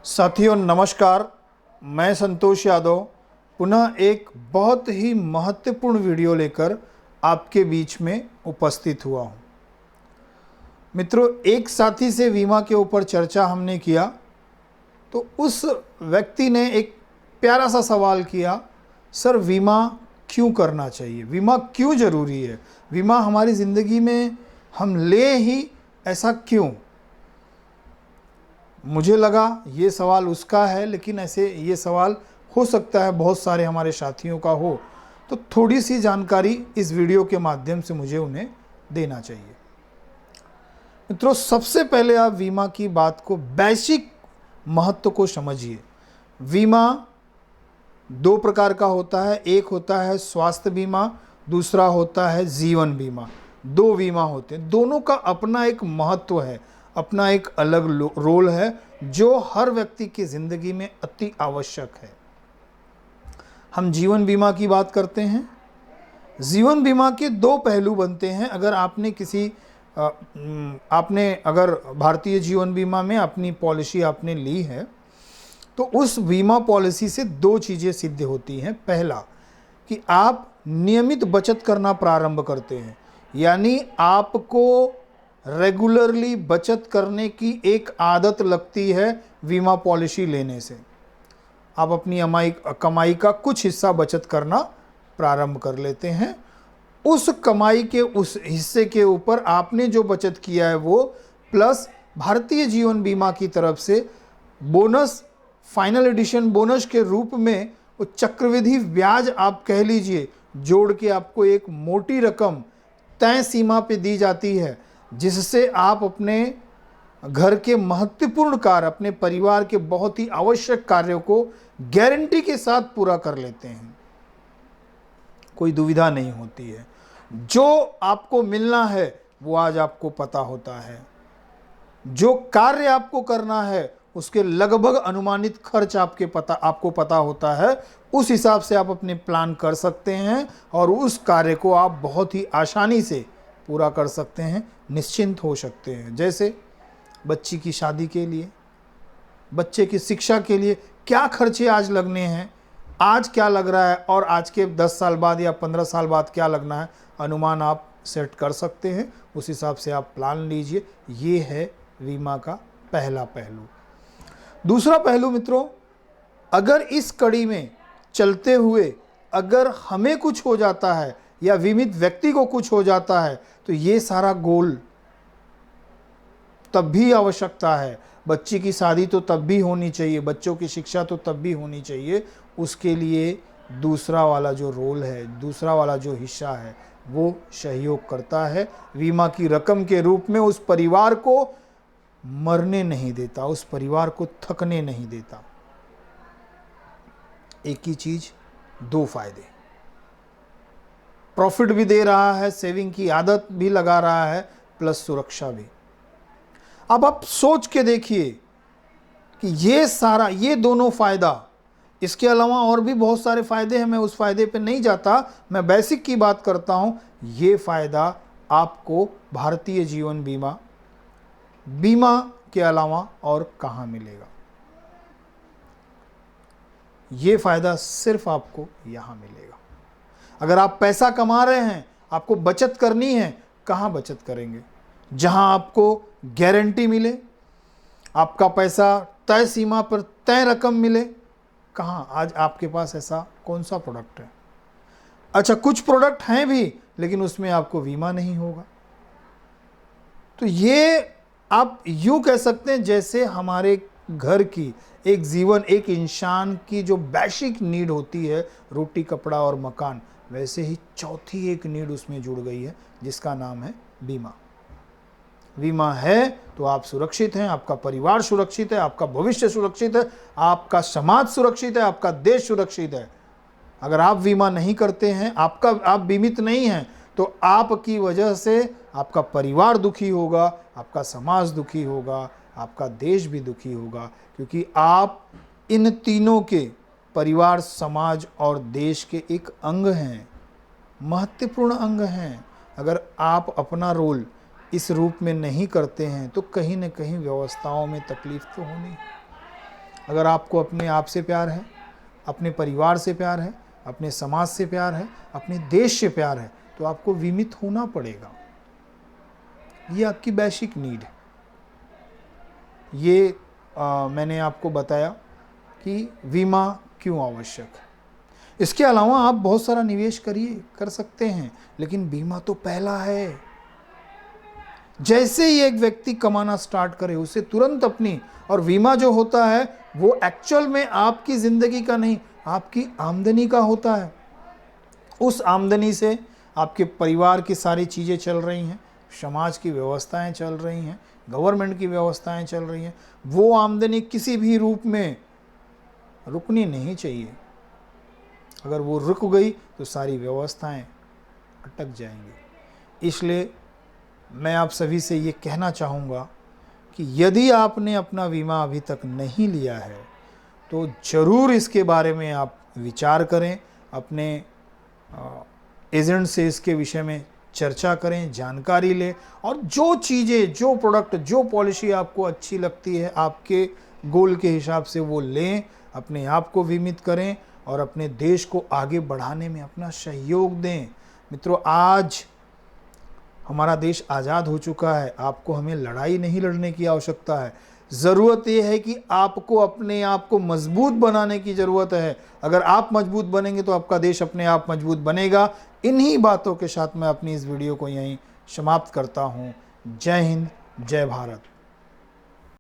साथियों नमस्कार, मैं संतोष यादव पुनः एक बहुत ही महत्वपूर्ण वीडियो लेकर आपके बीच में उपस्थित हुआ हूं। मित्रों, एक साथी से बीमा के ऊपर चर्चा हमने किया तो उस व्यक्ति ने एक प्यारा सा सवाल किया, सर बीमा क्यों करना चाहिए, बीमा क्यों ज़रूरी है, बीमा हमारी ज़िंदगी में हम ले ही ऐसा क्यों। मुझे लगा ये सवाल उसका है, लेकिन ऐसे ये सवाल हो सकता है बहुत सारे हमारे साथियों का हो, तो थोड़ी सी जानकारी इस वीडियो के माध्यम से मुझे उन्हें देना चाहिए। मित्रों, सबसे पहले आप बीमा की बात को, बेसिक महत्व को समझिए। बीमा दो प्रकार का होता है, एक होता है स्वास्थ्य बीमा, दूसरा होता है जीवन बीमा। दो बीमा होते हैं, दोनों का अपना एक महत्व है, अपना एक अलग रोल है जो हर व्यक्ति की ज़िंदगी में अति आवश्यक है। हम जीवन बीमा की बात करते हैं। जीवन बीमा के दो पहलू बनते हैं। अगर अगर भारतीय जीवन बीमा में अपनी पॉलिसी आपने ली है तो उस बीमा पॉलिसी से दो चीज़ें सिद्ध होती हैं। पहला कि आप नियमित बचत करना प्रारंभ करते हैं, यानी आपको रेगुलरली बचत करने की एक आदत लगती है बीमा पॉलिसी लेने से। आप अपनी कमाई का कुछ हिस्सा बचत करना प्रारंभ कर लेते हैं। उस कमाई के उस हिस्से के ऊपर आपने जो बचत किया है वो प्लस भारतीय जीवन बीमा की तरफ से बोनस, फाइनल एडिशन बोनस के रूप में वो चक्रवृद्धि ब्याज आप कह लीजिए, जोड़ के आपको एक मोटी रकम तय सीमा पे दी जाती है, जिससे आप अपने घर के महत्वपूर्ण कार्य, अपने परिवार के बहुत ही आवश्यक कार्यों को गारंटी के साथ पूरा कर लेते हैं। कोई दुविधा नहीं होती है। जो आपको मिलना है वो आज आपको पता होता है। जो कार्य आपको करना है उसके लगभग अनुमानित खर्च आपको पता होता है। उस हिसाब से आप अपने प्लान कर सकते हैं और उस कार्य को आप बहुत ही आसानी से पूरा कर सकते हैं, निश्चिंत हो सकते हैं। जैसे बच्ची की शादी के लिए, बच्चे की शिक्षा के लिए क्या खर्चे आज लगने हैं, आज क्या लग रहा है और आज के 10 साल बाद या 15 साल बाद क्या लगना है, अनुमान आप सेट कर सकते हैं। उस हिसाब से आप प्लान लीजिए। ये है बीमा का पहला पहलू। दूसरा पहलू मित्रों, अगर इस कड़ी में चलते हुए अगर हमें कुछ हो जाता है या बीमित व्यक्ति को कुछ हो जाता है तो ये सारा गोल तब भी आवश्यकता है। बच्ची की शादी तो तब भी होनी चाहिए, बच्चों की शिक्षा तो तब भी होनी चाहिए। उसके लिए दूसरा वाला जो रोल है, दूसरा वाला जो हिस्सा है वो सहयोग करता है। बीमा की रकम के रूप में उस परिवार को मरने नहीं देता, उस परिवार को थकने नहीं देता। एक ही चीज, दो फायदे, प्रॉफिट भी दे रहा है, सेविंग की आदत भी लगा रहा है, प्लस सुरक्षा भी। अब आप सोच के देखिए कि ये दोनों फायदा, इसके अलावा और भी बहुत सारे फायदे हैं, मैं उस फायदे पे नहीं जाता, मैं बेसिक की बात करता हूं। ये फायदा आपको भारतीय जीवन बीमा के अलावा और कहां मिलेगा? ये फायदा सिर्फ आपको यहां मिलेगा। अगर आप पैसा कमा रहे हैं, आपको बचत करनी है, कहां बचत करेंगे? जहां आपको गारंटी मिले, आपका पैसा तय सीमा पर तय रकम मिले। कहां? आज आपके पास ऐसा कौन सा प्रोडक्ट है? अच्छा, कुछ प्रोडक्ट हैं भी, लेकिन उसमें आपको बीमा नहीं होगा। तो ये आप यूं कह सकते हैं जैसे हमारे घर की एक इंसान की जो बेसिक नीड होती है, रोटी, कपड़ा और मकान, वैसे ही चौथी एक नीड उसमें जुड़ गई है, जिसका नाम है बीमा। बीमा है तो आप सुरक्षित हैं, आपका परिवार सुरक्षित है, आपका भविष्य सुरक्षित है, आपका समाज सुरक्षित है, आपका देश सुरक्षित है। अगर आप बीमा नहीं करते हैं, आप बीमित नहीं हैं, तो आपकी वजह से आपका परिवार दुखी होगा, आपका समाज दुखी होगा, आपका देश भी दुखी होगा, क्योंकि आप इन तीनों के, परिवार, समाज और देश के एक अंग हैं, महत्वपूर्ण अंग हैं। अगर आप अपना रोल इस रूप में नहीं करते हैं तो कहीं न कहीं व्यवस्थाओं में तकलीफ तो होनी। अगर आपको अपने आप से प्यार है, अपने परिवार से प्यार है, अपने समाज से प्यार है, अपने देश से प्यार है, तो आपको बीमित होना पड़ेगा। ये आपकी बेसिक नीड है। ये मैंने आपको बताया कि बीमा क्यों आवश्यक है। इसके अलावा आप बहुत सारा निवेश कर सकते हैं, लेकिन बीमा तो पहला है। जैसे ही एक व्यक्ति कमाना स्टार्ट करे, उसे तुरंत अपनी, और बीमा जो होता है वो एक्चुअल में आपकी जिंदगी का नहीं, आपकी आमदनी का होता है। उस आमदनी से आपके परिवार की सारी चीज़ें चल रही हैं, समाज की व्यवस्थाएं चल रही हैं, गवर्नमेंट की व्यवस्थाएं चल रही हैं। वो आमदनी किसी भी रूप में रुकनी नहीं चाहिए। अगर वो रुक गई तो सारी व्यवस्थाएं अटक जाएंगी। इसलिए मैं आप सभी से ये कहना चाहूँगा कि यदि आपने अपना बीमा अभी तक नहीं लिया है तो ज़रूर इसके बारे में आप विचार करें, अपने एजेंट से इसके विषय में चर्चा करें, जानकारी लें, और जो चीज़ें, जो प्रोडक्ट, जो पॉलिसी आपको अच्छी लगती है आपके गोल के हिसाब से वो लें, अपने आप को बीमित करें और अपने देश को आगे बढ़ाने में अपना सहयोग दें। मित्रों, आज हमारा देश आज़ाद हो चुका है। आपको हमें लड़ाई नहीं लड़ने की आवश्यकता है। ज़रूरत यह है कि आपको अपने आप को मजबूत बनाने की ज़रूरत है। अगर आप मजबूत बनेंगे तो आपका देश अपने आप मजबूत बनेगा। इन्हीं बातों के साथ मैं अपनी इस वीडियो को यहीं समाप्त करता हूँ। जय हिंद, जय भारत।